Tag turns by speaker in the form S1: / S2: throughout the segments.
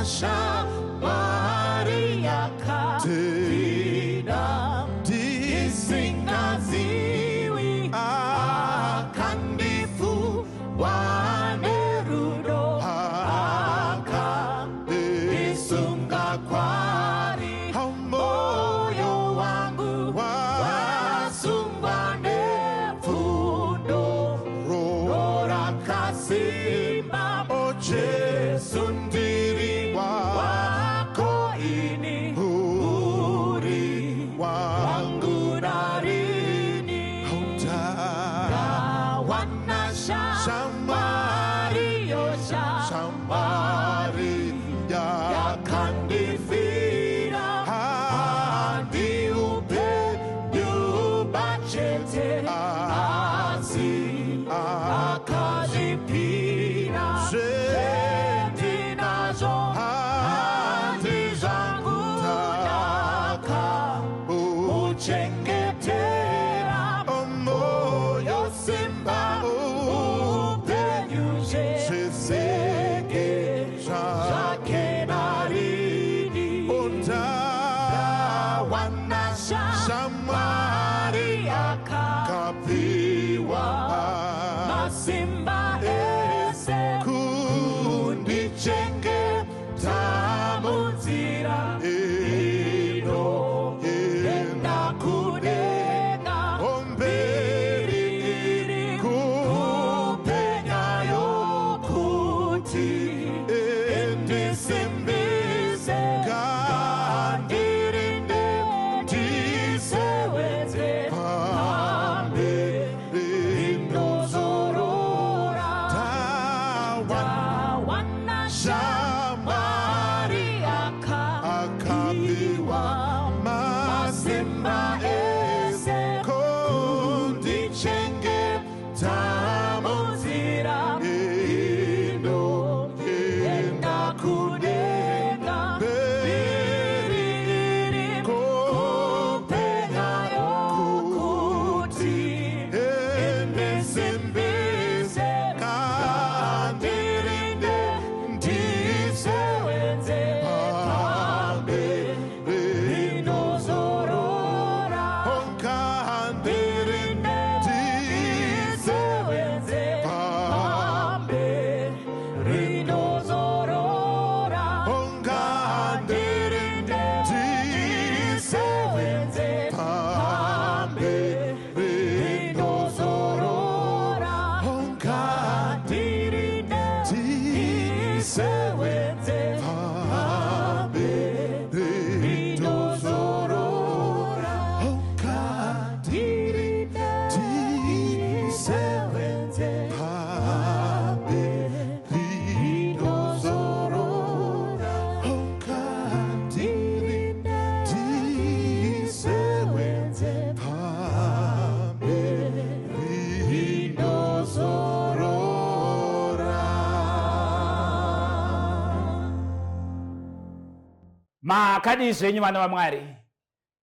S1: shamwari yakapfira ndisingazivi akandifufudza nerudo akandisunga kwari moyo wangu wasungwa nepfundo rorakasimba Jesu ndiri wako ini uri wangu narini gawana shamwari yosha shamwari yakandifira handi upenyu bachete asi akazipira uchengetera moyo simba upenyuze seseke zake narini utawana shamwari akapiwa masimba ese kundichengeta munzira
S2: makadi zvenyu vana vaMwari,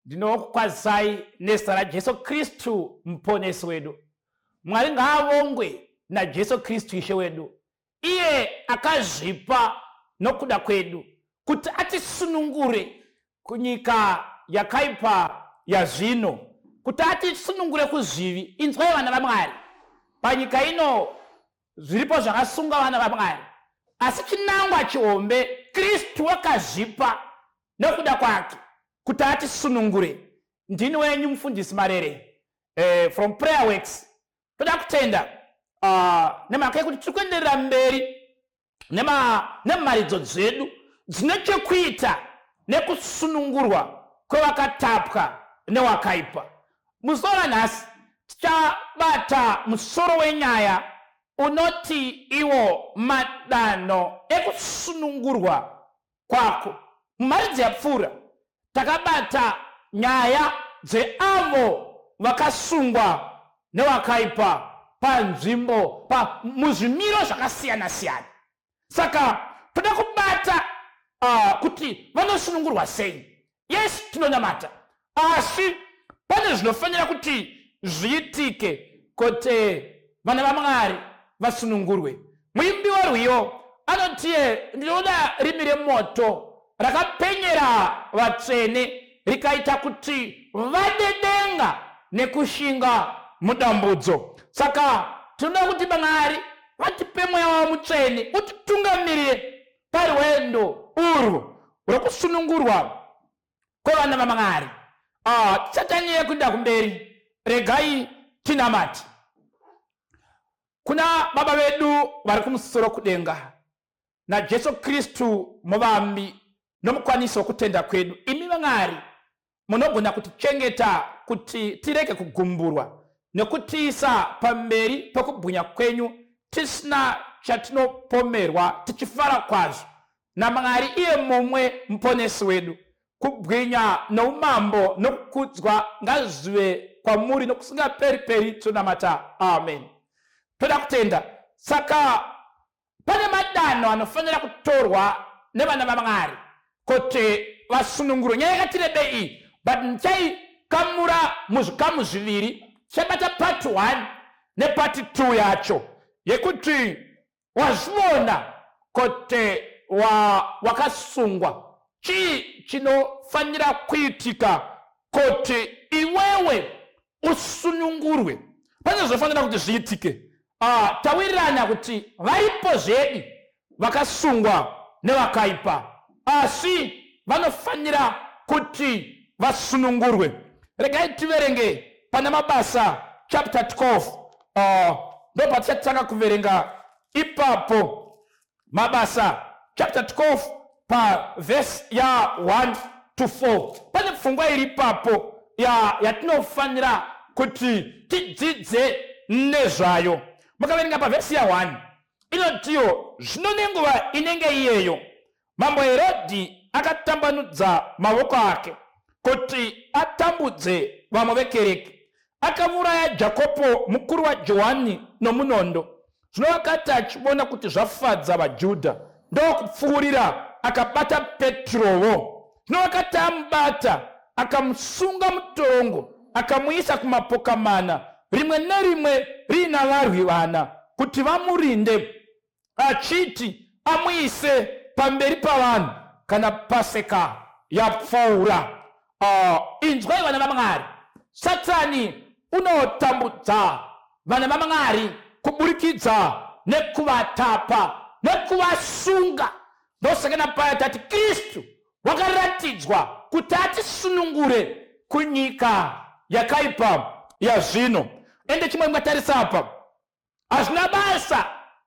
S2: ndinokukwazisai nezita raJesu Kristu muponesi wedu. Mwari ngaavongwe naJesu Kristu Ishe wedu, iye akazvipa nokuda kwedu kuti atisunungure kunyika yakaipa yazvino, kuti atisunungure kuzvivi. Inzwai vana vaMwari, panyika ino zviripo zvakasunga vana vaMwari, asi chinangwa chihombe Kristu wakazvipa nokuda kwake kuti atisunungure. Ndini wenyu mufundisi Marere from Prayer Works. Toda kutenda nemhaka yekuti tiri kuenderera mberi nemumaridzo dzedu dzine chekuita nekusunungurwa kwevakatapwa newakaipa. Musoro wanhasi tichabata musoro wenyaya unoti iwo madanho ekusunungurwa kwako. Mumaridzi yapfuura takabata nyaya dzeavo vakasungwa newakaipa panzvimbo muzvimiro zvakasiyana siyana. Saka toda kubata kuti vanosunungurwa sei. Yes, tinonamata, asi pane zvinofanira kuti zviitike kuti vana vaMwari vasunungurwe. Muimbi warwiyo anotiye ndinoda rimire moto rakapenyera vatsvene rikaita kuti vadedenga nekushinga mudambudzo. Saka tinoda kuti Mwari vatipe mweya wavo mutsvene utitungamirire parwendo urwu rwekusunungurwa kwevana vaMwari. Tisatanyire kuenda kumberi, regai tinamate. Kuna baba vedu vari kumusoro kudenga naJesu Kristu muvambi nomukwanisi wokutenda kwedu, imi Mwari munogona kutichengeta kuti tireke kugumburwa nekutiisa pamberi pokubwinya kwenyu tisina chatinopomerwa tichifara kwazvo. naMwari iye mumwe muponesi wedu, kubwinya noumambo nokukudzwa ngazvive kwamuri nokusingaperi-peri. Tunamata. Amen. Toda kutenda. Saka pane madanho anofanira kutorwa nevana vaMwari kuti vasunungurwe. Nyaya yakatirebe iyi, but ndichaikamura muzvikamu zviviri. Chabata part 1 nepart 2 yacho, yekuti wazviona kuti wakasungwa. Chii chinofanira kuitika kuti iwewe usunungurwe? Pane zvofanira kuti zviitike. Tawirirana kuti varipo zvedu vakasungwa nevakaipa, asi vanofanira kuti vasunungurwe. Regai tiverenge pana Mabasa chapter 12. Ndo patichatanga kuverenga ipapo. Mabasa chapter 12 pa verse ya 1 to 4. Pane pfungwa iri ipapo yatinofanira kuti tidzidze nezvayo. Mukaverenga pa verse ya 1 inotiyo, zvino nenguva inenge iyeyo mambo Herodhi akatambanudza mavoko ake kuti atambudze vamwe vekereke. Akauraya Jakobo mukuru waJohani nomunondo. Zvino akati achiona kuti zvafadza vaJudha, ndokupfuurira akabata Petrowo. Zvino akati amubata akamusunga mutorongo, akamuisa kumapoka mana, rimwe nerimwe rina varwi vana, kuti vamurinde, achiti amuise pamberi pavanhu kana Paseka yapfuura. Inzwai vana vaMwari, Satani unotambudza vana vaMwari kuburikidza nekuvatapa nekuvasunga. Ndosakana paya tati Kristu wakaratidzwa kuti atisunungure kunyika yakaipa yazvino. Ende chimwe mungatarisa apa, hazvina basa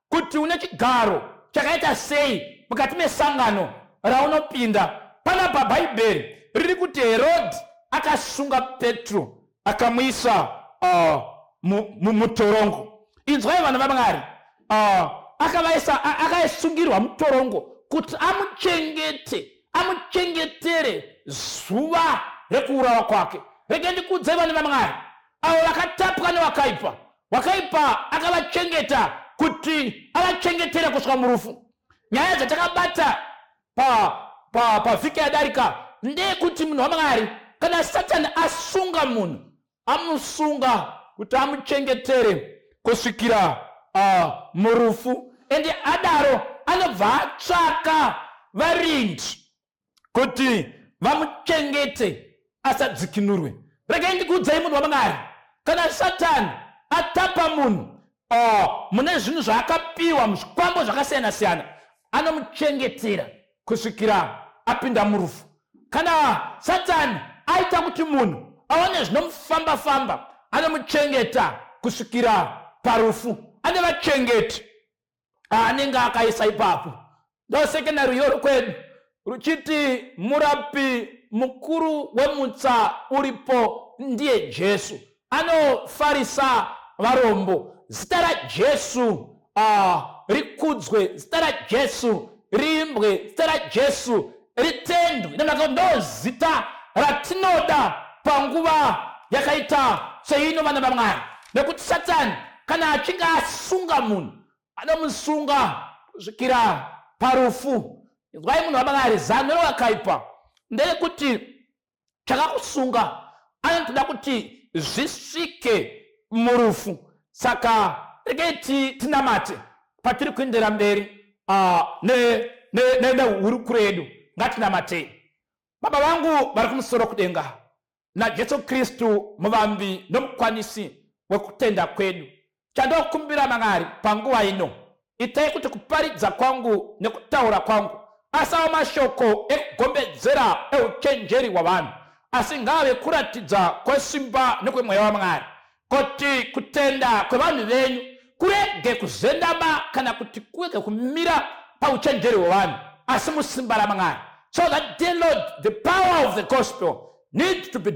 S2: kuti une chigaro chakaita sei mukati mesangano raunopinda. Pana paBhaibheri riri kuti Herodhi akasunga Petro akamuisa mumutorongo. Inzwai vana vaMwari, akaisungirwa mutorongo kuti amuchengetere zuva rekuurawa kwake. Rege ndikudzai vana vaMwari, avo vakatapwa nevakaipa, wakaipa akavachengeta kuti avachengetere kusvika murufu. Nyaya dzatakabata pavhiki yadarika ndeyekuti munhu waMwari, kana Satani asunga munhu, amusunga kuti amuchengetere kusvikira murufu. Ende adaro anobva atsvaka varindi kuti vamuchengete asadzikinurwe. Regai ndikuudzai munhu waMwari, kana Satani atapa munhu mune zvinhu zvaakapiwa muzvikwambo zvakasiyana-siyana, anomuchengetera kusvikira apinda murufu. Kana Satani aita kuti munhu aone zvinomufamba-famba, anomuchengeta kusvikira parufu. Ane vachengeti anenge akaisa ipapo. Ndosekena ruyo rukwedu ruchiti murapi mukuru wemutsa uripo ndiye Jesu. Anofarisa varombo. Zita raJesu rikudzwe, zita raJesu riimbwe, zita raJesu ritendwe. Ndo zita ratinoda panguva yakaita seino vana vaMwari. Nekuti Satani kana achinge asunga munhu, anomusunga kusvikira parufu. Inzwai munhu waMwari, zano rewakaipa ndeyekuti chakakusunga anotoda kuti zvisvike murufu. Saka regai tinamate patiri kuendera mberi. nehurukuro yedu ngatinamatei. Baba vangu vari kumusoro kudenga, naJesu Kristu muvambi nomukwanisi wekutenda kwedu, chandokumbira Mwari panguva ino, itai kuti kuparidza kwangu nekutaura kwangu asawa mashoko ekugombedzera euchenjeri hwavanhu, asi ngave kuratidza kwesimba nekwemweya waMwari, kuti kutenda kwevanhu venyu kurege kuzendama kana kuti kurege kumira pauchenjeri hwavanhu, asi musimba raMwari. So that, dear Lord, the power of the gospel needs to be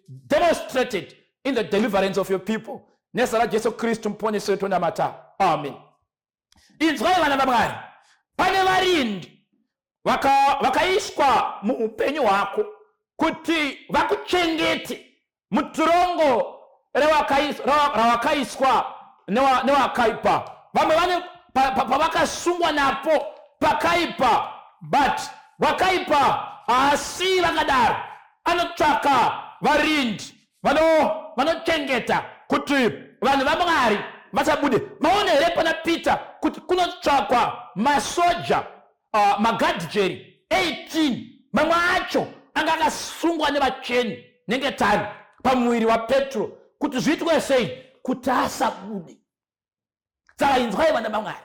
S2: demonstrated in the deliverance of your people. Nezera Jesu Kristu muponesi wetu namata. Amen. Inzwai vana vaMwari, pane varindi vakaiswa muupenyu hwako kuti vakuchengete mutorongo rawakaiswa newakaipa. Vamwe vane pavakasungwa napo pakaipa, but wakaipa asi vakadaro anotsvaka varindi vanochengeta kuti vanhu vaMwari vasabude. Maona here pana Peter kuti kunotsvakwa masoja magadhijeri 18, mamwe acho anga akasungwa nevacheni nengetani pamuviri waPetro kuti zviitwe sei kuti asabude. Saka inzwai vana vaMwari,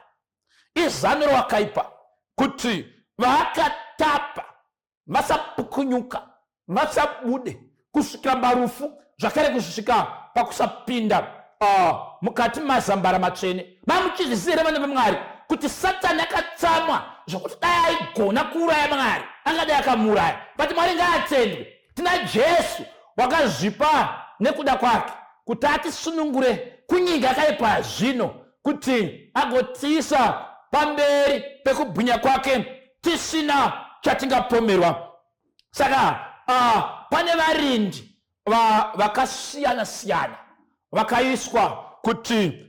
S2: izano rowakaipa kuti vakatapa vasapukunyuka vasabude kusvikira marufu, zvakare kusvika pakusapinda mukati mazambara matsvene. Mamuchizvisire vana vaMwari kuti Satani akatsamwa zvokuti dai aigona kuuraya Mwari angadai akamuraya, but Mwari ngaatendwe. Tina Jesu wakazvipa nekuda kwake kuti atisunungure kunyika yakaipa zvino, kuti agotiisa pamberi pekubwinya kwake tisina chatingapomerwa. Saka pane varindi vakasiyana-siyana vakaiswa kuti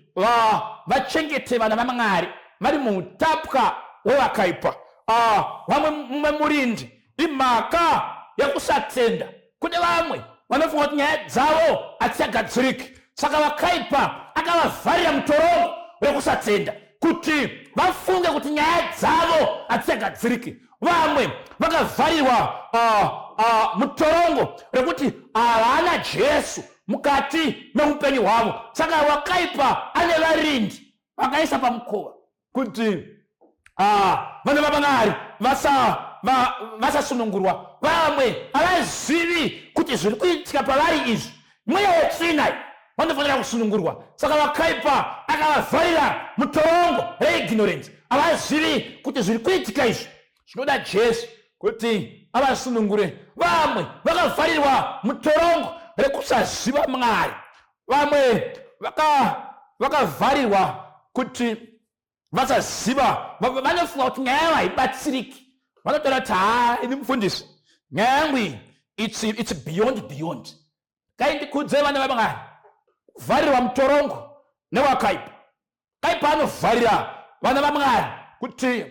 S2: vachengete vana vaMwari vari muutapwa hwevakaipa. Vamwe murindi imhaka yekusatenda. Kune vamwe vanofunga kuti nyaya dzavo hadzigadziriki, saka vakaipa akavavharira mutorongo wekusatenda kuti vafunge kuti nyaya dzavo hadzigadziriki. Vamwe vakavharirwa mutorongo rekuti havana Jesu mukati meupenyu hwavo, saka wakaipa ane varindi vakaisa pamukova kuti vana vaMwari vasasunungurwa. Vamwe havazivi kuti zviri kuitika pavari izvi mweya wetsvina vanofanira kusunungurwa, saka vakaipa akavavharira mutorongo reignorance. Havazivi kuti zviri kuitika izvi zvinoda Jesu kuti avasunungure. Vamwe vakavharirwa mutorongo rekusaziva Mwari. Vamwe vakavharirwa kuti vasaziva, vanofunga kuti nyaya yavo haibatsiriki. Vanotaura kuti ini mufundisi, nyaya yangu iyi it's beyond. Ngaindikudze vana vaMwari, kuvharirwa mutorongo newakaipa. Kaipa anovharira vana vaMwari kuti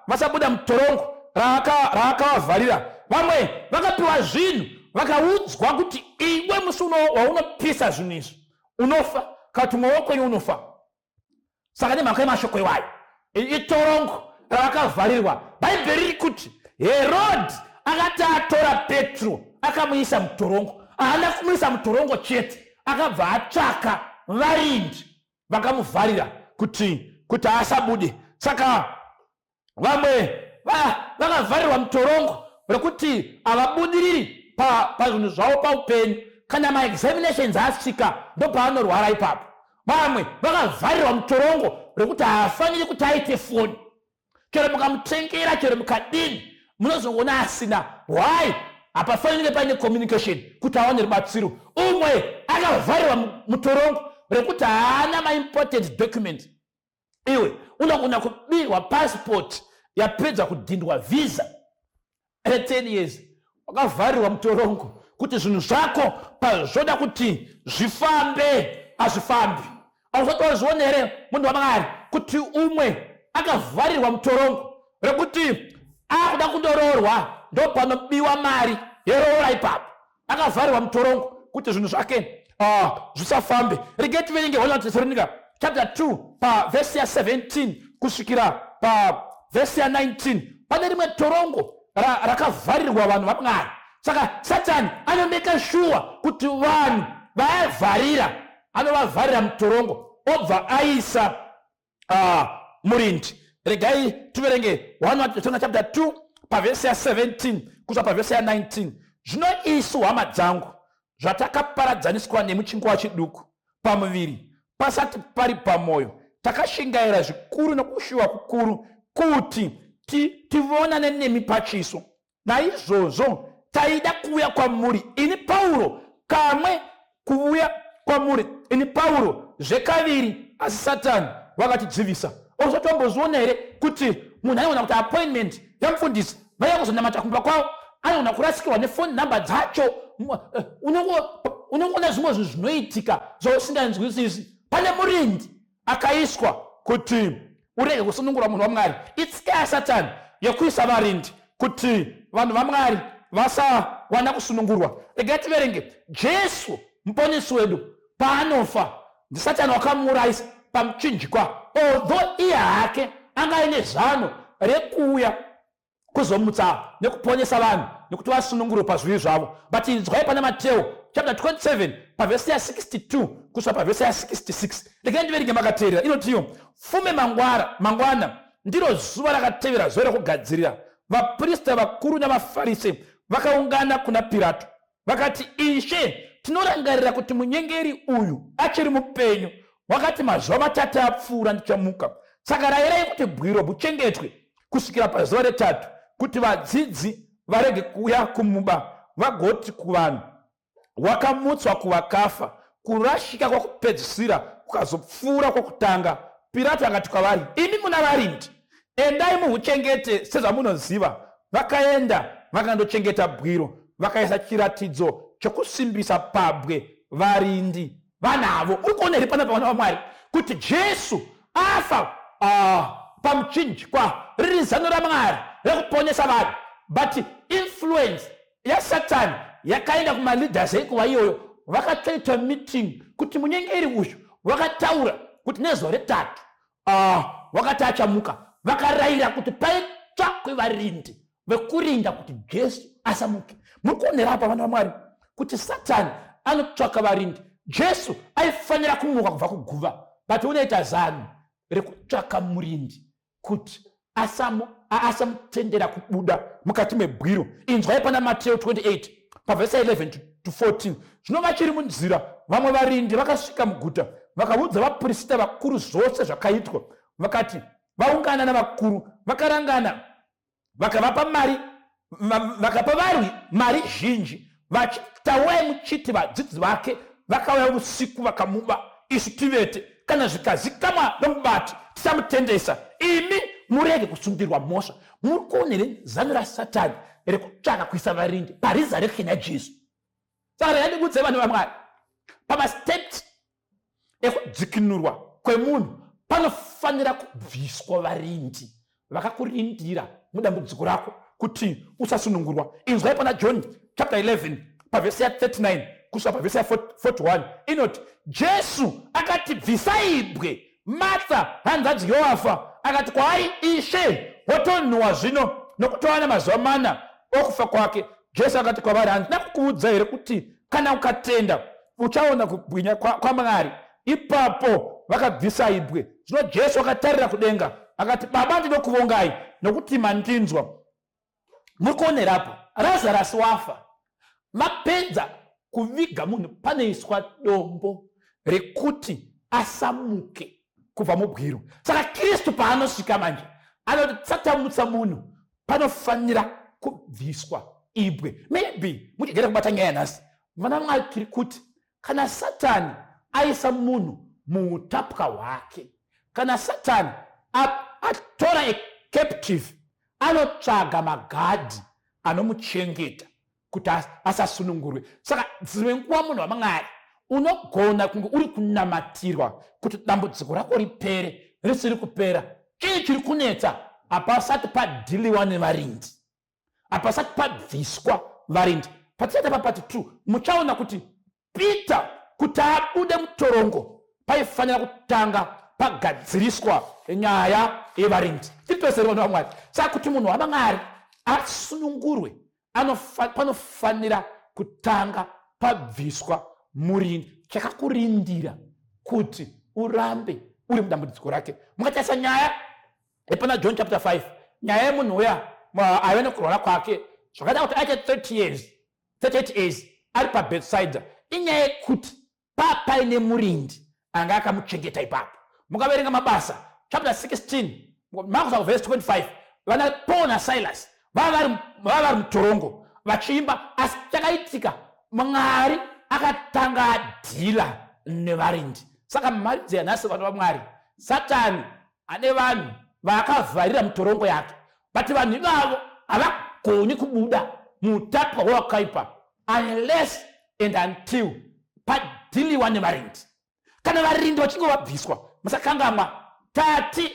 S2: vasabuda mutorongo raakavavharira. Vamwe vakapiwa zvinhu vakaudzwa kuti iwe musi waunopisa zvinhu izvi unofa, kana umwe wokwenyu unofa. Saka nemhaka yemashoko iwayo itorongo ravakavharirwa. Bhaibheri riri kuti Herodhi akati atora Petro akamuisa mutorongo, haana kumuisa mutorongo chete, akabva atsvaka varindi vakamuvharira kuti asabude. Saka vamwe vakavharirwa mutorongo rekuti havabudiriri pazvinhu zvavo paupenyu. Kana maexaminations asvika ndopaanorwara ipapo. Vamwe vakavharirwa mutorongo rekuti haafaniri kuti aite foni. Chero mukamutengera, chero mukadini, munozongoona asina. Why? Hapafaniri paine communication kuti awane rubatsiro. Umwe akavharirwa mutorongo rekuti haana maimportant document. Iwe unogona kubirwa passport yapedza kudhindwa visa 10 years. Wakavharirwa mutorongo kuti zvinhu zvako pazvoda kuti zvifambe hazvifambi. Hausati wazviona here munhu waMwari kuti umwe akavharirwa mutorongo rekuti akuda kundoroorwa ndopanobiwa mari yeroora ipapo. Akavharirwa mutorongo kuti zvinhu zvake zvisafambe. Regeti verenge 1 Thessalonica chapter 2 verse 17 kusvikira pavhesi ya19 pane rimwe torongo rakavharirwa vanhu vaMwari. Saka Satani anomeka sure kuti vanhu vaavharira, anovavharira mutorongo obva aisa murindi. Regai tuverenge 1 chapter 2 pavhesi ya17 kusvika pavhesi ya19. Zvino isu hama dzangu, zvatakaparadzaniswa nemuchingwa chiduku pamuviri pasati pari pamwoyo, takashingaira zvikuru nokushuva kukuru kuti tivonane nemi pachiso. Naizvozvo taida kuuya kwamuri ini Pauro, kamwe kuuya kwamuri ini Pauro zvekaviri, asi Satani wakatidzivisa. Usatombozviona here kuti munhu anoona kuti appointment yamufundisi vaya kuzonamata kumba kwavo, anoona kurasikirwa nefoni namba dzacho. Unongoona zvimwe zvinhu zvinoitika zvosinganzwisisi. Pane murindi akaiswa kuti urege kusunungura munhu waMwari. Itsika yaSatani yokuisa varindi kuti vanhu vaMwari vasawana kusunungurwa. Regai tiverenge Jesu muponesi wedu paanofa, ndi Satani wakamuraisa pamuchinjikwa. Although iye hake anga aine zano rekuuya kuzomutsa nekuponesa vanhu nekuti vasunungurwe pazvivi zvavo. But inzwai pana Mateo chapter 27 pavhesi ya62 kusvika pavhesi ya66. Regai ndiverenge makateerera. Inotiyo fume mangwana ndiro zuva rakatevera zuva rekugadzirira, vaprista vakuru navaFarisi vakaungana kuna Pirato vakati, Ishe, tinorangarira kuti munyengeri uyu achiri mupenyu. Wakati mazuva matatu apfuura ndichamuka. Saka rayirai kuti bwiro buchengetwe kusvikira pazuva retatu, kuti vadzidzi varege kuuya kumuba vagoti kuvanhu, wakamutswa kuvakafa, kurashika kwakupedzisira kukazopfuura kwokutanga. Pirato akati kwavari, imi muna varindi, endai muhuchengete sezvamunoziva. Vakaenda vakandochengeta bwiro, vakaisa chiratidzo chokusimbisa pabwe varindi vanavo. Uri kuona here panapa vana vaMwari kuti Jesu afa pamuchinjikwa, riri zano raMwari rekuponesa vanhu, but influence yaSatani yakaenda kumaleaders ekuva iyoyo. Vakatoita meeting kuti munyengeri uyu vakataura kuti nezuva retatu wakati achamuka. Vakarayira kuti paitsvakwe varindi vekurinda kuti Jesu asamuke. Muri kuonera apa vana vaMwari kuti Satani anotsvaka varindi. Jesu aifanira kumuka kubva kuguva, but unoita zano rekutsvaka murindi kuti asamutendera kubuda mukati mebwiro. Inzwai pana Mateo 28 pavhesi 11 to 14. Zvinova chiri munzira, vamwe varindi vakasvika muguta vakaudza vaprista vakuru zvose zvakaitwa. Vakati vaungana navakuru, vakarangana, vakavapa varwi mari zhinji, vachitaurai muchiti vadzidzi vake vakauya usiku vakamuba. Isu tivete kana zvikazikamwa nomubati tisamutendesa. Imi murege kusungirwa mhosva. Muri kuonere zano raSatani rekutsvaka kuisa varindi paresurrection yaJesu. Saka randikudze vanhu vaMwari, pamasteps ekudzikinurwa kwemunhu panofanira kubviswa varindi vakakurindira mudambudziko rako kuti usasunungurwa. Inzwai pana John chapter 11 pavhesi ya39 kusvika pavhesi ya41. Inoti Jesu akati, bvisai ibwe. Martha hanzvadzi yowafa akati kwaari, Ishe, wotonhuhwa zvino nokuti wana mazuva 4 okufa kwake. Jesu akati kwavari, handina kukuudza here kuti kana ukatenda uchaona kubwinya kwaMwari? Ipapo vakabvisa ibwe. Zvino Jesu akatarira kudenga akati, Baba, ndinokuvongai nokuti mandinzwa. Muri kuonerapo Lazarus wafa, mapedza kuviga munhu panoiswa dombo rekuti asamuke kubva mubwiro. Saka Kristu paanosvika manje anoti tsatamutsa munhu panofanira kubviswa ibwe. Maybe muchigere kubata nyaya nhasi vana Mwari tiri kuti kana Satani aisa munhu muutapwa hwake, kana Satani atora captive, anotsvaga magadhi anomuchengeta kuti asasunungurwe. Saka dzimwe nguva munhu waMwari unogona kunge uri kunamatirwa kuti dambudziko rako ripere, risiri kupera. Chii chiri kunetsa? Hapasati padhiliwa nevarindi, hapasati pabviswa varindi. Patichata papati 2 muchaona kuti Peter kuti abude mutorongo paifanira kutanga pagadziriswa nyaya yevarindi. Titoseri vanhu vaMwari. Saka kuti munhu waMwari asunungurwe panofanira kutanga pabviswa murindi, chakakurindira kuti urambe uri mudambudziko rake. Mukatarisa nyaya yepana John chapter 5, nyaya yemunhu uya aive nekurwara kwake zvakada kuti aite 38 years ari pabedside. Inyaya yekuti paine murindi anga akamuchengeta ipapo. Mukaverenga Mabasa chapter 16 Mark verse 25, vana Paul na Silas vava vari mutorongo vachiimba, asi chakaitika Mwari akatanga dhila nevarindi. Saka maridzi yanhasi vanhu vaMwari, Satani ane vanhu vakavharira mutorongo yake, but vanhu ivavo havagoni kubuda muutapwa hwakaipa unless and until padhiliwa nevarindi. Kana varindi vachinge vabviswa, musakangamwa tati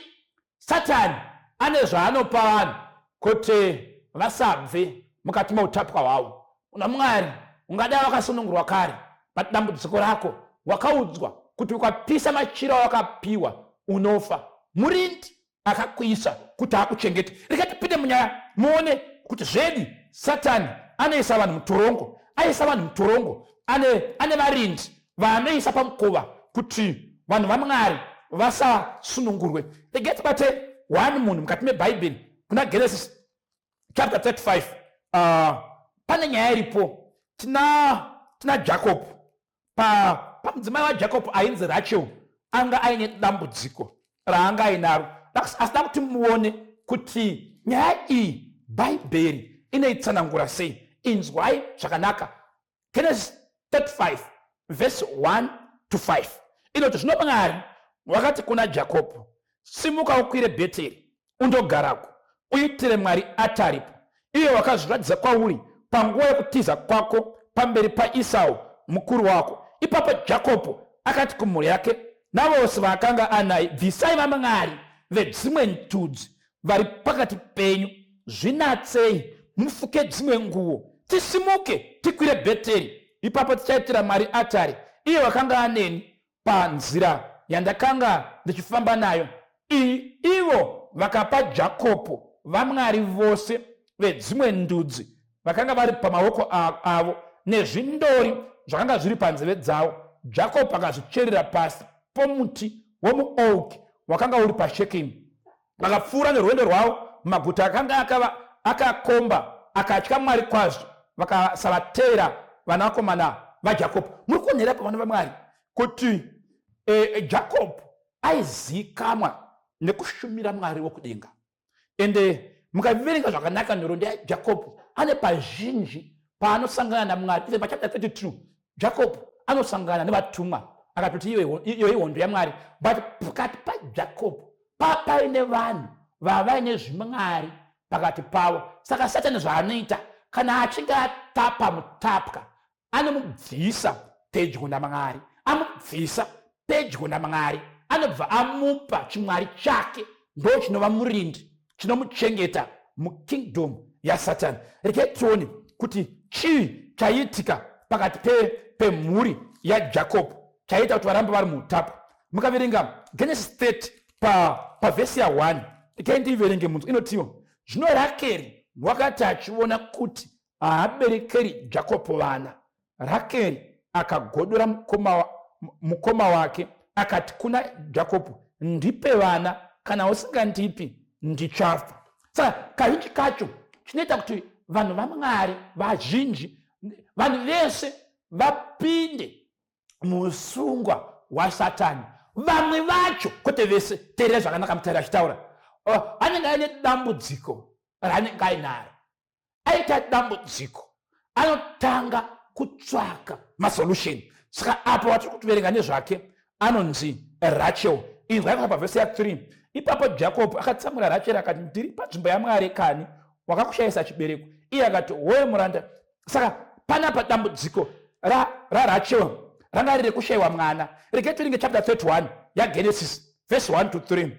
S2: Satani ane zvaanopa vanhu kuti vasabve mukati meutapwa hwavo. Una Mwari ungadai wakasunungurwa kare, but dambudziko rako wakaudzwa kuti ukapisa machira wakapiwa unofa. Murindi akakuisa kuti akuchengete. Rega tipinde munyaya muone kuti zvedu Satani anoisa vanhu mutorongo, aisa vanhu mutorongo, ane varindi vanoisa pamukova kuti vanhu vaMwari vasasunungurwe. Rega tibate one munhu mukati meBhaibheri kuna Genesis chapter 35. Pane nyaya iripo, tina Jacob. Pamudzimai waJacob ainzi Rachel anga aine dambudziko raanga ainaro. Asida kuti muone kuti nyaya iyi Bhaibheri inoitsanangura sei. Inzwai zvakanaka. Genesis 35 verse 1 to 5 inoti, zvino Mwari wakati kuna Jacob, simuka ukwire Bheteri undogarako, uitire Mwari ataripo, iye wakazviratidza kwauri panguva yokutiza kwako pamberi paEsau mukuru wako. Ipapo Jacob akati kumhuri yake navose vakanga anaye, bvisai vaMwari vedzimwe ndudzi vari pakati penyu, zvinatsei mufuke dzimwe nguo, tisimuke tikwire Bheteri, ipapo tichaitira Mwari atari, iye wakanga aneni panzira yandakanga ndichifamba nayo. Ivo vakapa Jacob vaMwari vose vedzimwe ndudzi vakanga vari pamaoko avo nezvindori zvakanga zviri panzeve dzavo. Jacob akazvicherera pasi pomuti womuoak wakanga uri paShekemu. Vakapfuura nerwendo rwavo mumaguta akanga akakomba, akatya Mwari kwazvo, vakasavatera vanakomana vaJacob. Muri kuonera pavana vaMwari kuti Jacob aizikamwa nekushumira Mwari wokudenga. Ende mukaverenga zvakanaka nhoroondo yaJacob, ane pazhinji paanosangana naMwari. Ive pachapter 32 Jacob anosangana nevatumwa akatoti iyo ihondo yaMwari, but pakati paJacob paine vanhu vavaine zvimwari pakati pavo. Saka Satani zvaanoita kana achinge atapa mutapwa, anomubvisa pedyo naMwari, amubvisa pedyo naMwari, anobva amupa chimwari chake, ndo chinova murindi chinomuchengeta mukingdom yaSatani. Regai tione kuti chii chaitika pakati pemhuri yaJacob chaita kuti varambe vari muutapwa. Mukaverenga Genesis 30 pavhesi ya1, regai ndiiverenge munhu. Inotiwa, zvino Rakeri wakati achiona kuti haaberekeri Jacob vana, Rakeri akagodora mukoma wake akati kuna Jacob, ndipe vana, kana usingandipi ndichafa. Saka kazhinji kacho chinoita kuti vanhu vaMwari vazhinji, vanhu vese vapinde musungwa waSatani. Vamwe vacho, kwete vese, teerera zvakanaka mutairi achitaura, anenge aine dambudziko raanenge ainaro. Aita dambudziko, anotanga kutsvaka masolution. Saka apo watiri kutuverenga nezvake anonzi Rachel. Inzwai pavhesi ya3. Ipapo Jacob akatsamura Rachel akati, ndiri panzvimbo yaMwari kani wakakushayisa chibereko. Iye akati, woye muranda. Saka panapa dambudziko raRachel ranga riri kushayiwa mwana. Regai tiverenge chapter 31 yaGenesis verse 1 to 3.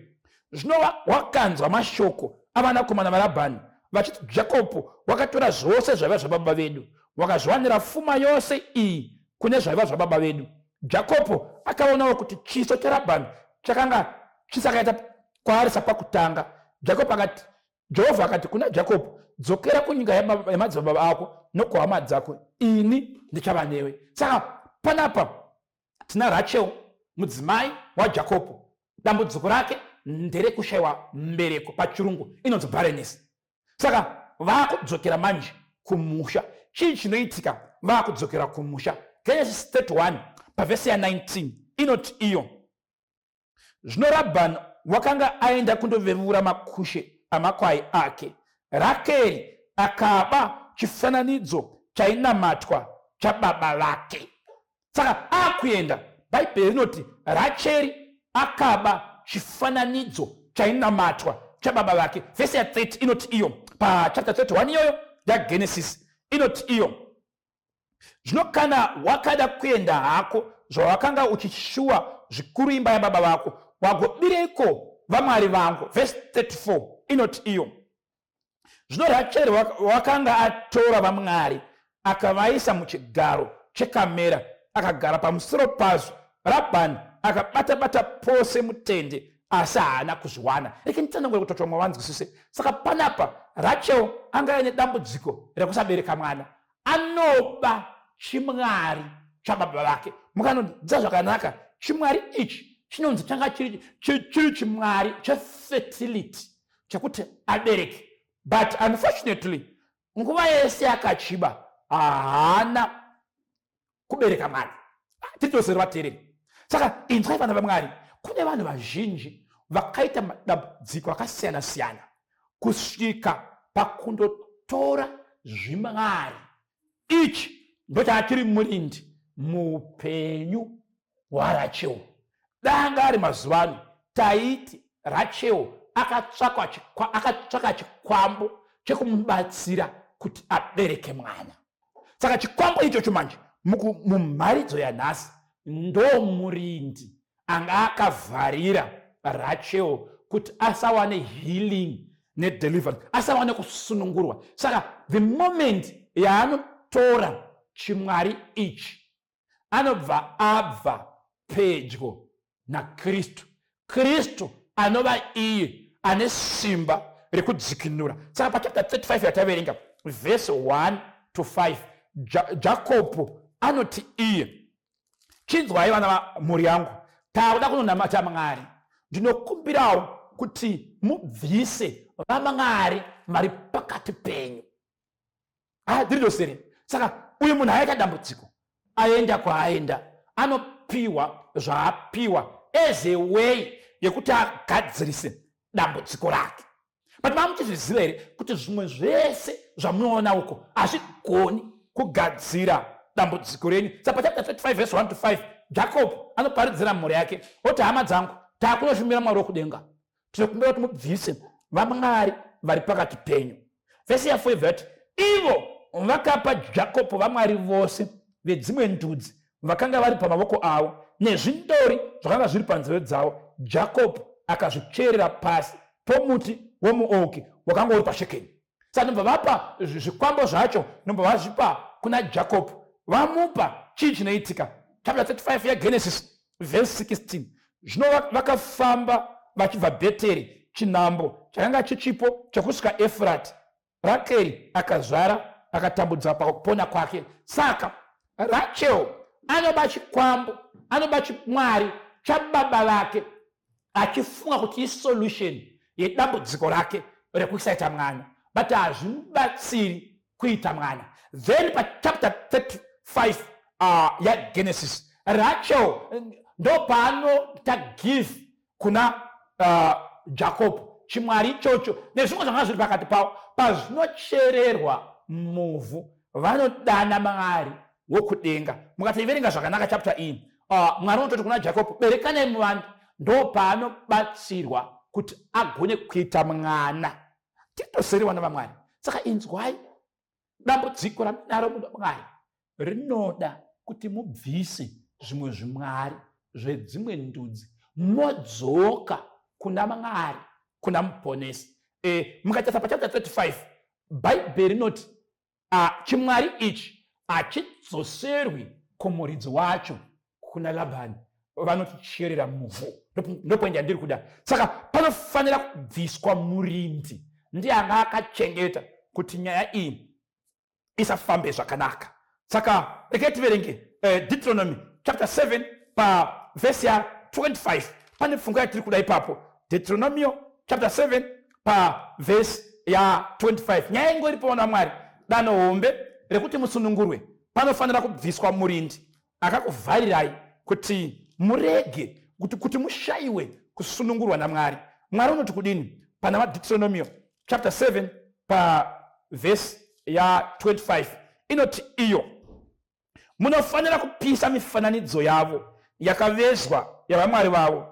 S2: Zvino wakanzwa mashoko avanakomana vaRabhani vachiti, Jacob wakatora zvose zvaiva zvababa vedu, wakazviwanira pfuma yose iyi kune zvaiva zvababa vedu. Jacob akaonawo kuti chiso chaRabhani chakanga chisakaita kwaari sapakutanga. Jacob akati, Jehovha akati kuna Jacob, dzokera kunyika yamadzibaba ako nokuhama dzako, ini ndichava newe. Saka panapa tina Rachel, mudzimai waJacob, dambudziko rake nderekushayiwa mbereko, pachirungu inonzi barrenness. Saka vakudzokera manje kumusha. Chii chinoitika vakudzokera kumusha? Genesis 31 pavhesi ya 19 inoti iyo, zvino Rabhani wakanga aenda kundovevura makushe amakwai ake. Rakeri akaba chifananidzo chainamatwa chababa vake. Saka akuenda, Bhaibheri rinoti Racheri akaba chifananidzo chainamatwa chababa vake. Vhesi ya 30 inoti iyo, pachapter 31 iyoyo yaGenesis inoti iyo, zvino kana wakada kuenda hako zvawakanga uchishuwa zvikuru imba yababa vako, wagobireko vamwari vangu. Verse 34 inoti iyo, zvino Racheri wakanga atora vamwari akavaisa muchigaro chekamera akagara pamusoro pazvo. Rabhani akabata-bata pose mutende asi haana kuzviwana. Reke nditsanangure kuti vamwe vanzwisise. Saka panapa Rachel anga ane dambudziko rekusabereka mwana, anoba chimwari chababa vake. Mukanodza zvakanaka, chimwari ichi chinonzi changa chiri chimwari chefertility, chekuti abereke. But unfortunately nguva yese akachiba haana kubereka mwana. Titoseri vateereri. Saka inzwai vana vaMwari, kune vanhu vazhinji vakaita madambudziko akasiyana-siyana kusvika pakundotora zvimwari. Ichi ndochachiri murindi muupenyu hwaRachel. Danga ari mazuva ano taiti Rachel akatsvaka chikwambo chekumubatsira kuti abereke mwana. Saka chikwambo ichocho manje mumharidzo yanhasi ndo murindi anga akavharira Rachel kuti asawane healing nedeliverance, asawane kusunungurwa. Saka the moment yaanotora chimwari ichi, abva pedyo naKristu. Kristu anova iye ane simba rekudzikinura. Saka pachapter 35 yataverenga verse 1 to 5, Jacob anoti iye, chinzwai vana mhuri yangu, takuda kunonamata Mwari, ndinokumbirawo kuti mubvise vamwari vari pakati penyu. Ndiridosere. Saka uyu munhu aita dambudziko, aenda kwaaenda, anopiwa zvaapiwa as a way yekuti agadzirise dambudziko rake. But mamuchizviziva here kuti zvimwe zvese zvamunoona uko hazvigoni kugadzira dambudziko renyu. Saka pachapter 35 verse 1 to 5, Jacob anoparidzira mhuri yake oti, hama dzangu, takunoshumira Mwari wokudenga, tinokumbira kuti mubvise vamwari vari pakati penyu. Vhesi ya 4 vati, ivo vakapa Jacob vamwari vose vedzimwe ndudzi vakanga vari pamavoko avo nezvindori zvakanga zviri panzeve dzavo. Jacob akazvicherera pasi pomuti womuouki wakanga uri paShekemu. Saka nobva vapa zvikwambo zvacho, nobva vazvipa kuna Jacob, vamupa chii chinoitika. Chapter 35 yaGenesis verse 16, zvino vakafamba vachibva Bheteri, chinhambwe chakanga chichipo chekusvika Efurati. Rakeri akazvara akatambudza pakupona kwake. Saka Rachel anoba chikwambo, anoba chimwari chababa vake, achifunga kuti isolution yedambudziko rake rekusaita mwana, but hazvimubatsiri kuita mwana. Then pachapter 35 yaGenesis, Rachel ndo paanoita give kuna Jacob chimwari ichocho nezvimwe zvanga zviri pakati pavo. Pazvinochererwa muvhu vanodana Mwari wokudenga. Mukativerenga zvakanaka chapter iyi, Mwari unototi kuna Jacob, berekanai muvandu. Ndo paanobatsirwa kuti agone kuita mwana. Titoseri vana vaMwari. Saka inzwai, dambudziko ramunaro muda Mwari rinoda kuti mubvise zvimwe zvimwari zvedzimwe ndudzi, modzoka kuna Mwari, kuna muponesi. Mukatarisa pachapter 35, Bhaibheri rinoti chimwari ichi hachidzoserwi kumuridzi wacho kuna Labhani, vanoticherera muvhu. Ndopoenda ndiri kuda. Saka panofanira kubviswa murindi ndiye akachengeta kuti nyaya iyi isafambe zvakanaka. Saka regai tiverenge Deuteronomy chapter 7 verse ya 25. Pane pfungwa yatiri kuda ipapo. Deuteronomy chapter 7 verse ya 25. Nyaya ingori pona waMwari dano hombe rekuti musunungurwe panofanira kubviswa murindi akakuvharirai kuti murege kuti mushayiwe kusunungurwa naMwari. Mwari unoti kudini pana Deuteronomy chapter 7 verse ya 25 inoti iyo munofanira kupisa mifananidzo yavo yakavezwa yavamwari vavo.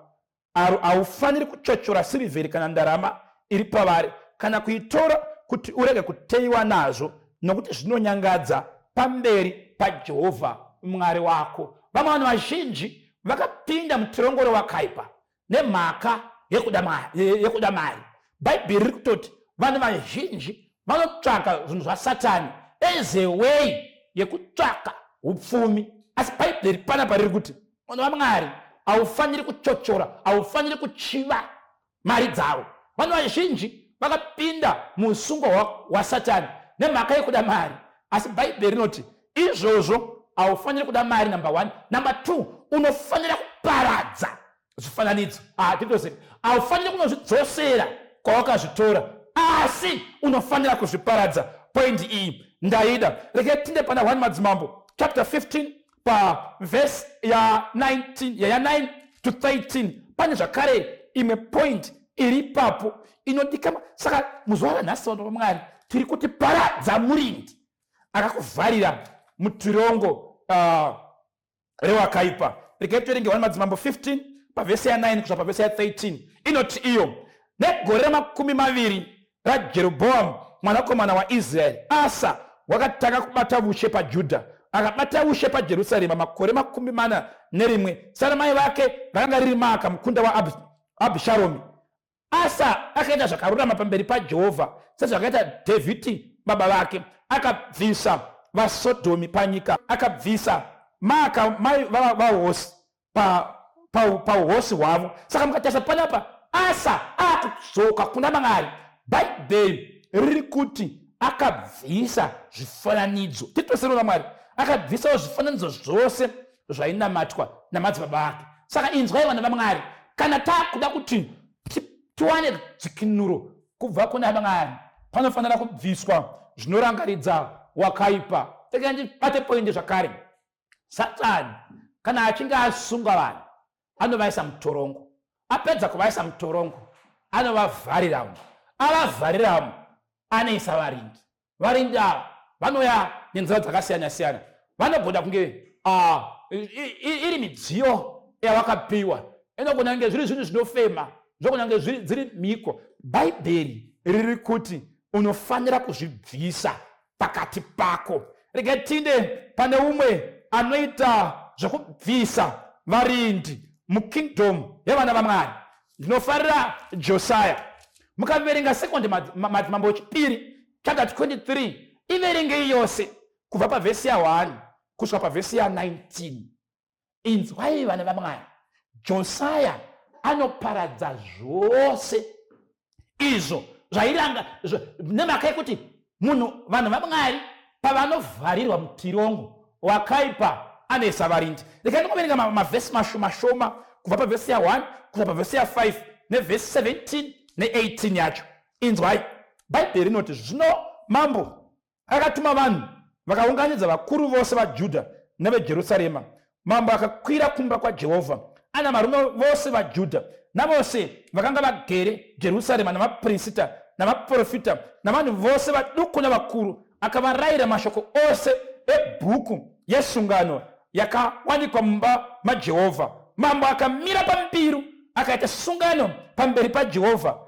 S2: Haufaniri kuchochora sirivheri kana ndarama iri pavari kana kuitora kuti urege kuteyiwa nazvo, nokuti zvinonyangadza pamberi paJehovha Mwari wako. Vamwe vanhu vazhinji vakapinda mutirongoro wakaipa nemhaka yekuda mari. Bhaibheri riri kutoti vanhu vazhinji vanotsvaka zvinhu zvaSatani as a way yekutsvaka upfumi. Asi Bhaibheri panapa riri kuti vanhu vaMwari haufaniri kuchochora, haufaniri kuchiva mari dzavo. Vanhu vazhinji vakapinda musungwa waSatani nemhaka yekuda mari. Asi Bhaibheri rinoti izvozvo haufaniri kuda mari, number 1. Number 2, unofanira kuparadza zvifananidzo. Haufaniri kunozvidzosera kwawakazvitora, asi unofanira kuzviparadza. Point iyi ndaida. Regai tinde pana 1 Madzimambo chapter 15 verse ya 9 to 13. Pane zvakare imwe point iri papo inodikama. Saka muzuva ranhasi vanhu vaMwari tiri kuti paradza murindi akakuvharira mutirongo rewakaipa. Regai tiverenge 1 Madzimambo 15 verse ya 9 kusvika verse ya 13. Inoti iyo negore 20 raJerobhoamu mwanakomana waIsraeri, Asa wakatanga kubata ushe paJudha, akabata ushe paJerusarema makore 41. Sara mai vake vakanga riri Maaka mukunda waAbhisharomi. Asa akaita zvakarurama pamberi paJehovha sezvakaita Dhavhidhi baba vake. Akabvisa vaSodhomi panyika, akabvisa Maaka mai vahosi pauhosi hwavo. Saka mukatarisa panapa Asa akudzoka kuna Mwari. Bhaibheri riri kuti akabvisa zvifananidzo. Titosero Mwari akabvisawo zvifananidzo zvose zvainamatwa namadzibaba ake. Saka inzwai vana vaMwari, kana takuda kuti tiwane dzikinuro kubva kuna Mwari panofanira kubviswa zvinorangaridza wakaipa. Ndibate poindi zvakare. Satani kana achinge asunga vanhu anovaisa mutorongo. Apedza kuvaisa mutorongo anovavhariramo. Avavhariramo anoisa varindi. Varindi ava vanoya nenzira dzakasiyana-siyana. Vanogona kunge iri midziyo yavakapiwa, inogona kunge zviri zvinhu zvinofema, zvinogona kunge dziri mhiko. Bhaibheri riri kuti unofanira kuzvibvisa pakati pako. Regai tinde pane umwe anoita zvokubvisa varindi mukingdom yevana vaMwari. Ndinofarira Josiah. Mukaverenga 2 Madzimambo chipiri chapter 23, iverenge yose kubva pavhesi ya 1 kusvika pavhesi ya 19. Inzwai vana vaMwari, Josiah anoparadza zvose izvo zvairanga nemhaka yekuti vanhu vaMwari pavanovharirwa mutirongo wakaipa anoisa varindi. Regai ndingoverenga mavhesi mashoma kubva pavhesi ya 1 kusvika pavhesi ya 5 nevhesi 17 ne18 yacho. Inzwai, Bhaibheri rinoti zvino mambo akatuma vanhu vakaunganidza vakuru vose vaJudha neveJerusarema. Mambo akakwira kumba kwaJehovha ana marume vose vaJudha navose vakanga vagere Jerusarema, navaprista navaprofita navanhu vose vaduku navakuru. Akavarayira mashoko ose ebhuku yesungano yakawanikwa mumba maJehovha. Mambo akamira pambiru akaita sungano pamberi paJehovha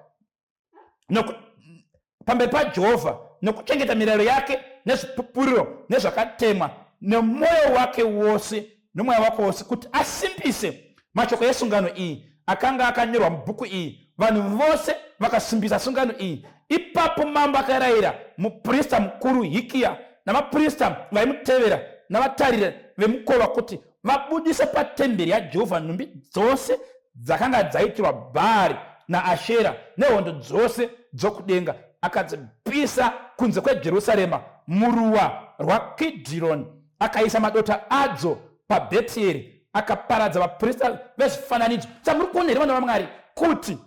S2: nokuchengeta mirayiro yake nezvipupuriro nezvakatemwa nemwoyo wake wose nomweya wake wose, kuti asimbise mashoko esungano iyi akanga akanyorwa mubhuku iyi. Vanhu vose vakasimbisa sungano iyi. Ipapo mambo akarayira muprista mukuru Hikia navaprista vaimutevera navatariri vemukova kuti vabudise patemberi yaJehovha nhumbi dzose dzakanga dzaitirwa Bhaari naAshera nehondo dzose dzokudenga, akadzipisa kunze kweJerusarema muruwa rwaKidhironi, akaisa madota adzo paBheteri, akaparadza vaprista vezvifananidzo. Muri kuona here vanhu vaMwari kuti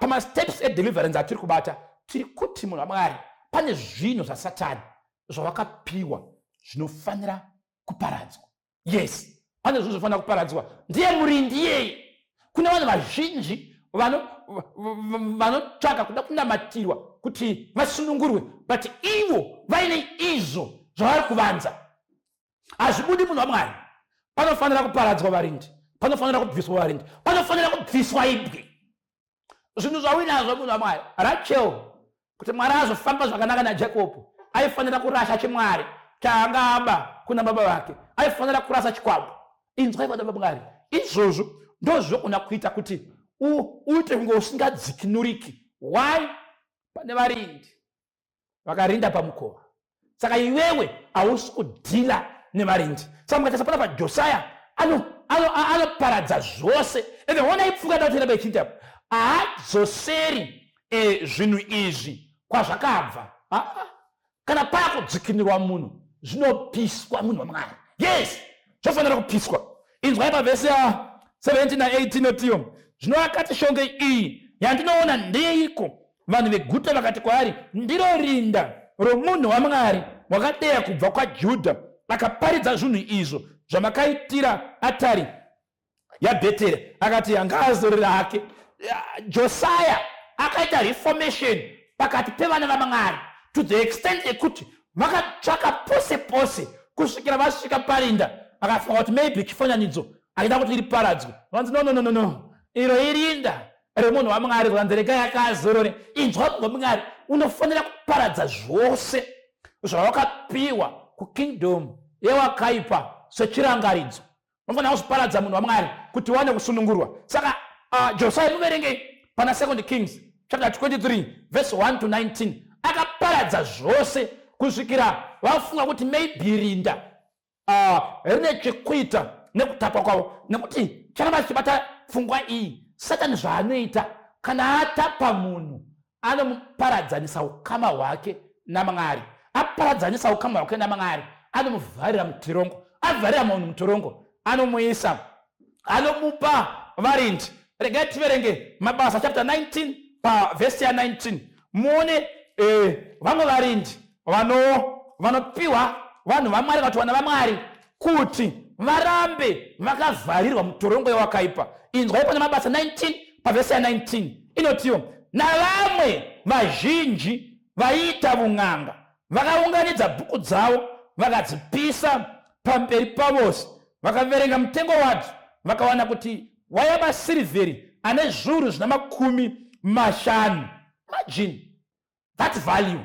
S2: pamasteps edeliverance atiri kubata tiri kuti munhu waMwari pane zvinhu zvaSatani zvavakapiwa zvinofanira kuparadzwa. Yes, pane zvinhu zvinofanira kuparadzwa. Ndiye murindi yeye. Kuna vanhu vazhinji vanotsvaka kuda kunamatirwa kuti vasunungurwe, but ivo vaine izvo zvavari kuvanza. Hazvibudi munhu waMwari. Panofanira kuparadzwa varindi, panofanira kubviswa varindi, panofanira kubviswa ibwe. Zvinhu zvawinazvo munhu waMwari. Rachel, kuti Mwari azofamba zvakanaka naJakobo, aifanira kurasha chimwari chaanga aba kuna baba vake, aifanira kurasa chikwambo. Inzwai vana vaMwari, izvozvo ndozvokona kuita kuti uite kunge usingadzikinuriki. Why? Pane varindi vakarinda pamukova. Saka iwewe hausi kudhila nevarindi. Saka mukatasa pana paJosaya anoparadza zvose. Ende ona ipfuka datira bechita haadzoseri zvinhu izvi kwazvakabva. Kana paya kudzikinurwa munhu zvinopiswa munhu waMwari. Yes, zvofanira kupiswa. Inzwai pavhesi ya 17 na 18 notiyo, zvino akati shongwe iyi yandinoona ndeiko? Vanhu veguta vakati kwaari, ndiro rinda romunhu waMwari wakadeya kubva kwaJudha, akaparidza zvinhu izvo zvamakaitira atari yaBheteri. Akati angazorera hake. Josiah akaita reformation pakati pevana vaMwari to the extent ekuti vakatsvaka pose pose kusvikira vasvika parinda, akafunga kuti maybe chifananidzo aida kuti riparadzwe. Vanzi no, iro irinda remunhu waMwari, kuvanzereka yakazorore. Inzwa munhu waMwari, unofanira kuparadza zvose zvawakapiwa kukingdom yewakaipa sechirangaridzo. Unofanira kuzviparadza munhu waMwari kuti wane kusunungurwa. Saka Josiah, muverenge pana 2 Kings chapter 23 verse 1 to 19, akaparadza zvose kusvikira vafunga kuti maybe rinda rine chekuita nekutapa kwavo, nekuti chanamba chichibata pfungwa iyi. Satani zvaanoita kana atapa munhu anomuparadzanisa ukama hwake naMwari. Aparadzanisa ukama hwake naMwari, anomuvharira mutorongo. Avharira munhu mutorongo, anomuisa, anomupa varindi. Regai tiverenge Mabasa chapter 19 pa verse ya 19. Muone vamwe varindi vanopiwa vanhu vaMwari, kuti vana vaMwari kuti varambe vakavharirwa mutorongo yewakaipa. Inzwai pana Mabasa 19 pa verse ya 19 inotiyo, navamwe vazhinji vaiita vun'anga vakaunganidza bhuku dzavo vakadzipisa pamberi pavose, vakaverenga mutengo wadzo vakawana kuti waya masirivheri ane zviuru zvina 50. Imagine that value.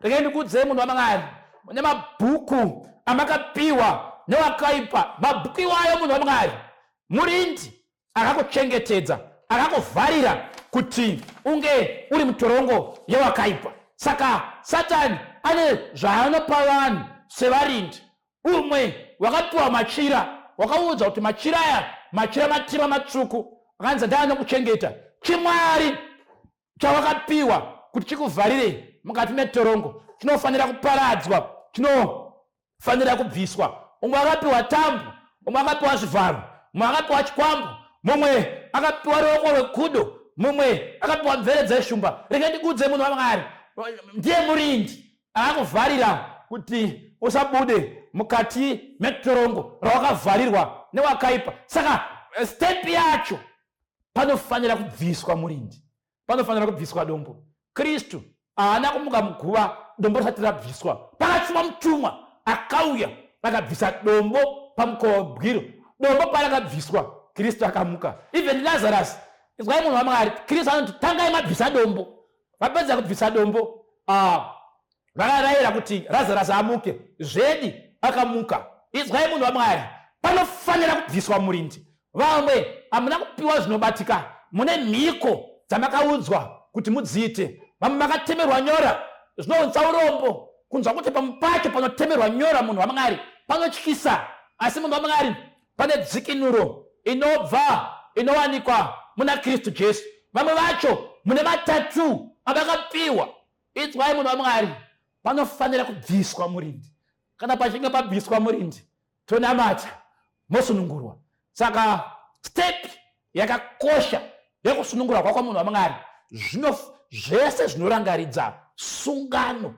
S2: Regai ndikuudzei munhu waMwari, mune mabhuku amakapiwa newakaipa. Mabhuku iwayo munhu waMwari, murindi akakuchengetedza, akakuvharira kuti unge uri mutorongo yewakaipa. Saka Satani ane zvaanopa vanhu sevarindi. Umwe wakapiwa machira, wakaudza kuti machira aya, machira matima matsvuku, akanzi ndaanokuchengeta. Chimwari chawakapiwa kuti chikuvharire mukati metorongo chinofanira kuparadzwa, chinofanira kubviswa. Umwe akapiwa tambo, umwe akapiwa zvivharo, mumwe akapiwa chikwambo, mumwe akapiwa ruoko rwekudo, mumwe akapiwa mvere dzeshumba. Regai ndikuudze munhu waMwari, ndiye murindi akakuvharira kuti usabude mukati metorongo rawakavharirwa newakaipa. Saka step yacho panofanira kubviswa murindi, panofanira kubviswa dombo. Kristu haana kumuka muguva dombo risati rabviswa. Pakatuma mutumwa akauya akabvisa dombo pamukova webwiro. Dombo parakabviswa, Kristu akamuka. Even Lazarus, izwai munhu waMwari, Kristu anoti tangai mabvisa dombo. Vapedza kubvisa dombo, vakarayira kuti Lazarus amuke, zvedi akamuka. Izwai munhu waMwari, panofanira kubviswa murindi. Vamwe hamuna kupiwa zvinobatika, mune mhiko dzamakaudzwa kuti mudziite. Vamwe makatemerwa nyora, zvinounza urombo kunzwa kuti pamupacho panotemerwa nyora munhu waMwari panotyisa asi munhu waMwari pane dzikinuro inowanikwa muna Kristu Jesu. Vamwe vacho mune matatu avakapiwa. It's why munhu waMwari panofanira kubviswa murindi. Kana pachinge pabviswa murindi tonamata mosunungurwa. Saka step yakakosha yekusunungurwa kwako munhu waMwari zvese zvinorangaridza sungano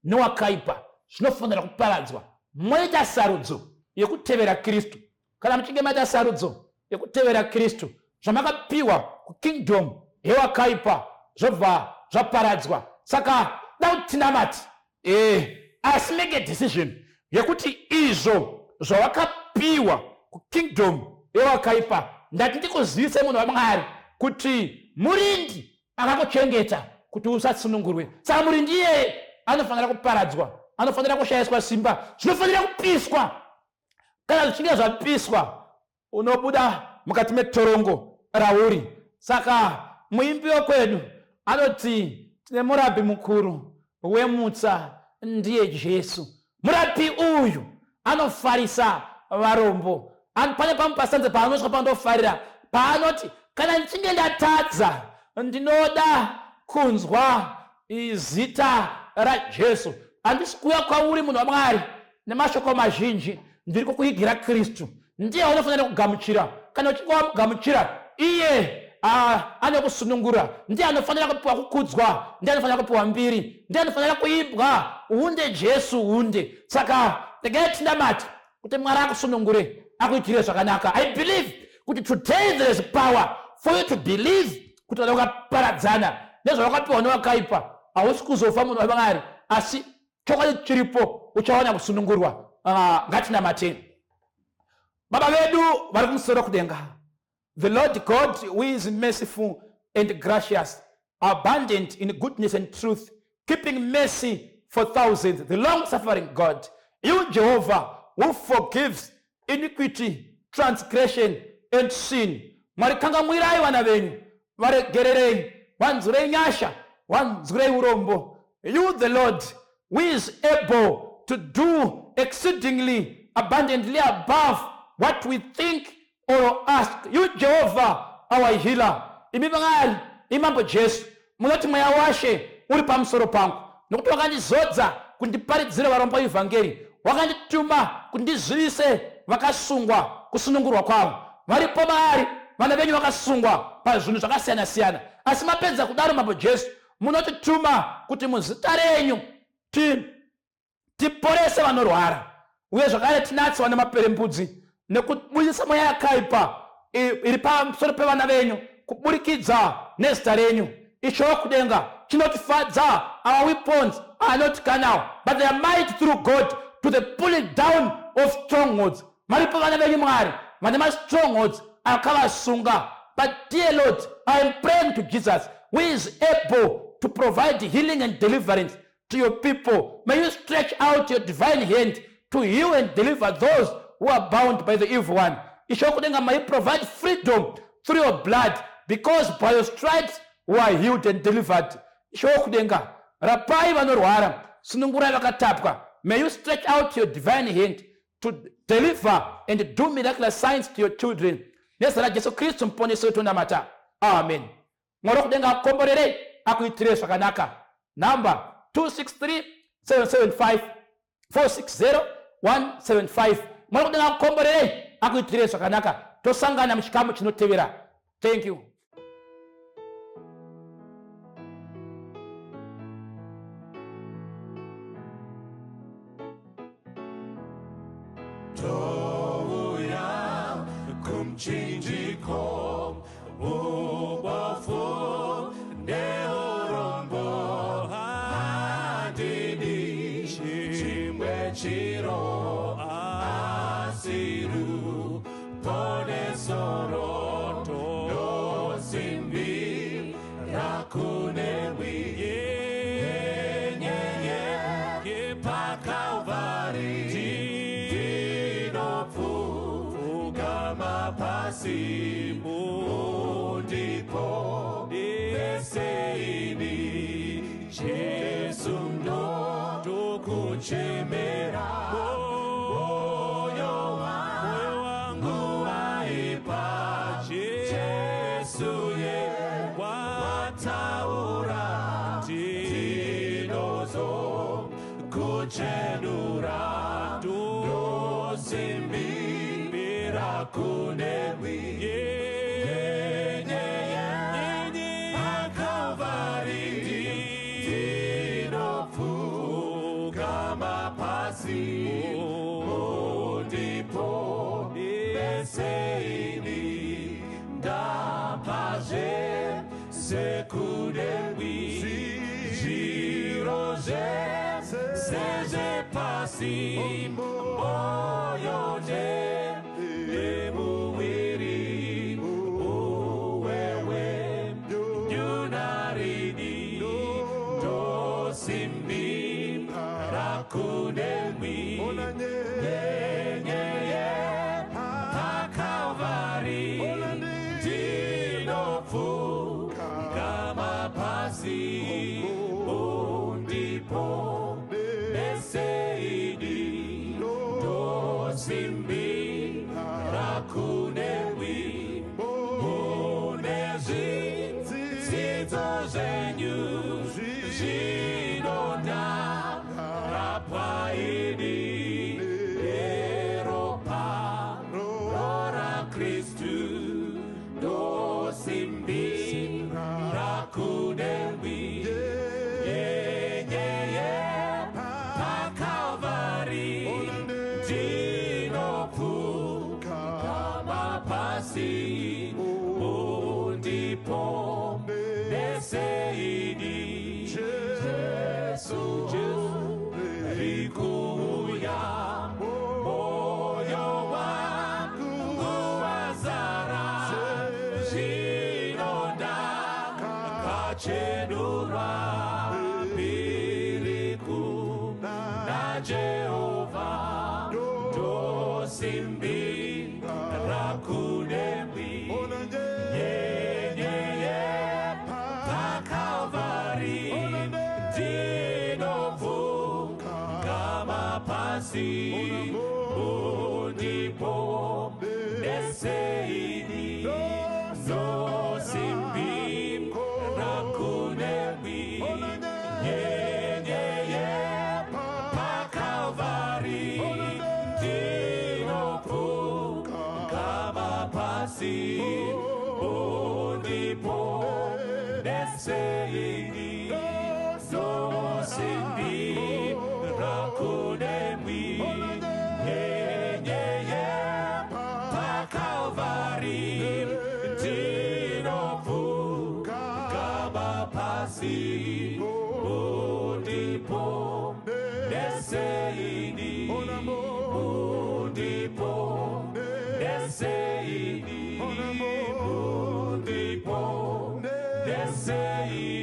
S2: newakaipa zvinofanira kuparadzwa. Moita sarudzo yekutevera Kristu. Kana muchinge maita sarudzo yekutevera Kristu, zvamakapiwa kukingdom yewakaipa zvobva zvaparadzwa. Saka dai tinamati asi make a decision yekuti izvo zvawakapiwa kukingdom yewakaipa ndati ndikuzivise munhu waMwari kuti murindi akakuchengeta kuti usasunungurwe. Saka murindi iyeye anofanira kuparadzwa, anofanira kushayiswa simba, zvinofanira kupiswa. Kana zvichinge zvapiswa unobuda mukati metorongo rauri. Saka muimbi wekwedu anoti tine murapi mukuru wemutsa ndiye Jesu. Murapi uyu anofarisa varombo. Pane pamupasanze paanosvika pandofarira paanoti kana ndichinge ndatadza ndinoda kunzwa zita raJesu. Handisi kuuya kwauri munhu waMwari nemashoko mazhinji, ndiri kukuigira Kristu. Ndiye unofanira kugamuchira. Kana uchinge wamugamuchira iye anokusunungura. Ndiye anofanira kupiwa kukudzwa, ndiye anofanira kupiwa mbiri, ndiye anofanira kuibwa. Hunde Jesu hunde. Saka tinamati kuti Mwari akusunungure, akuitire zvakanaka. I believe kuti today there is power for you to believe kuti wakaparadzana nezvawakapiwa newakaipa. Hausi kuzofa munhu waMwari, asi chokwadi chiripo uchawana kusunungurwa. Ngatinamate. Baba vedu vari kumusoro kudenga. The Lord God, who is merciful and gracious, abundant in goodness and truth, keeping mercy for thousands, the long-suffering God. You, Jehovah, who forgives iniquity, transgression, and sin. Marikangamwirai vana venyu, varegererei, vanzurei nyasha, vanzurei urombo. You, the Lord, who is able to do exceedingly abundantly above what we think or ask. You, Jehovah, our healer. Imi Mwari, imambo Jesu, munoti mweya washe uri pamusoro pangu. Nokuti wakandizodza kuti ndiparidzire varombo evhangeri. Wakandituma kuti ndizivise vakasungwa kusunungurwa kwavo. Varipo Mwari, vana venyu vakasungwa pazvinhu zvakasiyana-siyana. Asi mapedza kudaro mambo Jesu, munotituma kuti muzita renyu tiporese vanorwara. Uye zvakare tinatsiwa nemaperembudzi nekubudisa mweya yakaipa iri pamusoro pevana venyu kuburikidza nezita renyu. Icho kudenga chinotifadza. Our weapons are not carnal, but they are mighty through God to the pulling down of strongholds. Maripo vana venyu Mwari vane ma-strongholds akavasunga. But dear Lord, I am praying to Jesus, who is able to provide healing and deliverance to your people. May you stretch out your divine hand to heal and deliver those who are bound by the evil one. May you provide freedom through your blood, because by your stripes we are healed and delivered. Rapai vanorwara, sunungurai vakatapwa. May you stretch out your divine hand to deliver and do miraculous signs to your children. Nezera Jesu Kristu mponesi wetu namata. Amen. Mwari kudenga akomborere akuitire zvakanaka. Number 263-775-460-175. Mwari kudenga akomborere akuitire zvakanaka. Tosangana muchikamu chinotevera. Thank you.
S1: Kumchinjiko ubofu neurombo hadini chimwe chiro asiru pone soroto nosimbi rakunewi yenye pakalvari Pasimu ndipo beseini Jesu ndo tukuchemera pakunewi pakalvari ndinopfugama pasi ndipo peseini ndapazve sekunewi zvirozve sezvepasi moyonje nemuviri uwewe yunarini ndosimbi rakunewi yenyeye pakalvari ndinopfugama pasi ndipo peseini ndosimbi rakunewi munezvidzidzo zvenyu zvinonara paini eropa rorakristu ndosimbi rakunewi yenyeye pakalvari ndinopfugama pasi ndipo peseini jesu rikuuya moyo wangu wazara zvinonda kachenurwa mbiriku najehovha ndosimbi rakunewi yenyeye pakalvari ndinopfugama pasi ndipo peseini ndosimbi rakunewi yenyeye pakalvari ndinopfugama pasi ndipo peseini ndosimbi rakunewi yenyeye pakalvari ndinopfugama pasi ndipo peseini ndipo peseini ndipo peseini